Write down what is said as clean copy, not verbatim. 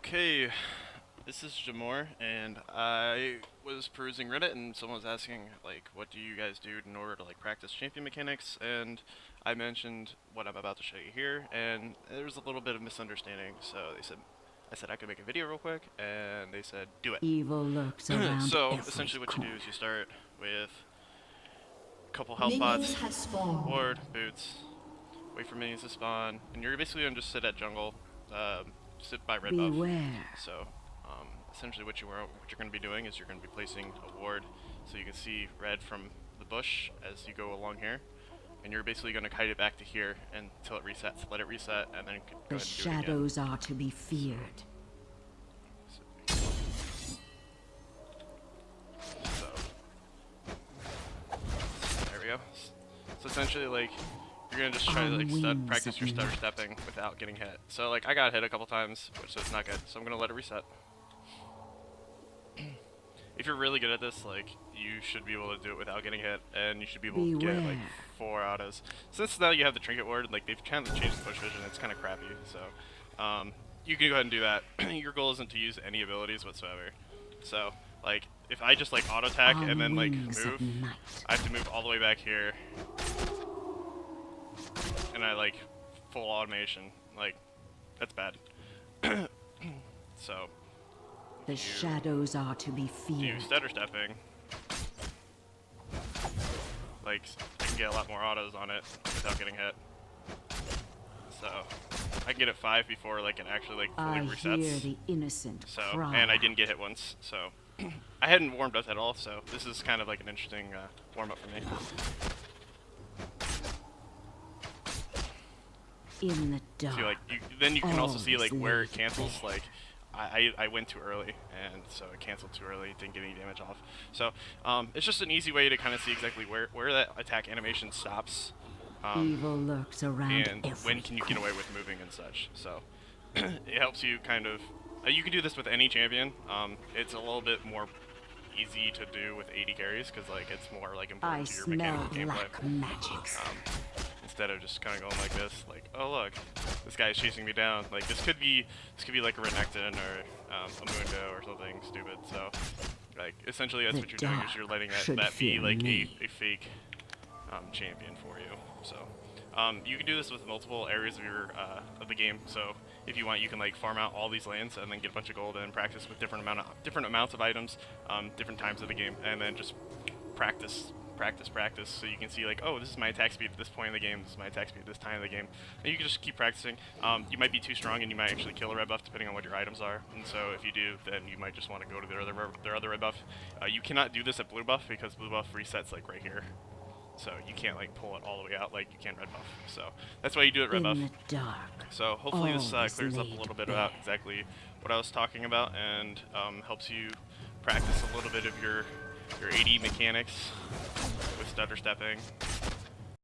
Okay, this is Jamor, and I was perusing Reddit, and someone was asking, like, what do you guys do in order to, like, practice champion mechanics, and I mentioned what I'm about to show you here, and there was a little bit of misunderstanding, so I said I could make a video real quick, and they said, do it. Evil lurks around So, every essentially what you corner. do is you start with a couple health Minions pots, have spawned. ward, boots, wait for minions to spawn, and you're basically gonna just sit at jungle, sit by red buff. Beware. So, essentially what you're going to be doing is you're going to be placing a ward so you can see red from the bush as you go along here, and you're basically going to kite it back to here until it resets. Let it reset, and then go ahead and do The it shadows are to be feared. again. So, there we go. So essentially, like, you're gonna just try to like practice your stutter stepping without getting hit. So like I got hit a couple times, so it's not good. So I'm gonna let it reset. If you're really good at this, like, you should be able to do it without getting hit, and you should be able to get like 4 autos. Since now you have the trinket ward, like they've kind of changed the push vision, it's kind of crappy. So you can go ahead and do that. Your goal isn't to use any abilities whatsoever. So like if I just like auto attack and then like move, I have to move all the way back here. And I like full automation, like that's bad. So The shadows are to be feared. do stutter stepping, like you can get a lot more autos on it without getting hit. So I can get it 5 before like it actually like fully resets. Hear the innocent So cry. and I didn't get hit once. So I hadn't warmed up at all. So this is kind of like an interesting warm up for me. In the dark. See, like then you can also see like where it cancels. Like I went too early, and so it canceled too early. Didn't get any damage off. So it's just an easy way to kind of see exactly where that attack animation stops. Evil lurks around And every when can you get away with moving and such. So it helps you kind of. You can do this with any champion. It's a little bit more easy to do with 80 carries because like it's more like important to your mechanical gameplay. Magic. Instead of just kind of going like this, like, oh look, this guy is chasing me down. Like this could be like a Renekton or a Mundo or something stupid. So like essentially that's what you're doing is you're letting that be like a fake champion for you. So you can do this with multiple areas of your of the game. So if you want, you can like farm out all these lanes and then get a bunch of gold and practice with different amounts of items, different times of the game, and then just practice, so you can see like, oh, this is my attack speed at this point in the game, this is my attack speed at this time of the game, and you can just keep practicing. You might be too strong and you might actually kill a red buff depending on what your items are, and so if you do, then you might just want to go to their other red buff. You cannot do this at blue buff because blue buff resets like right here, so you can't like pull it all the way out like you can red buff. So that's why you do it red buff. In the dark. So hopefully this clears up a little bit about exactly what I was talking about and helps you practice a little bit of your AD mechanics with stutter stepping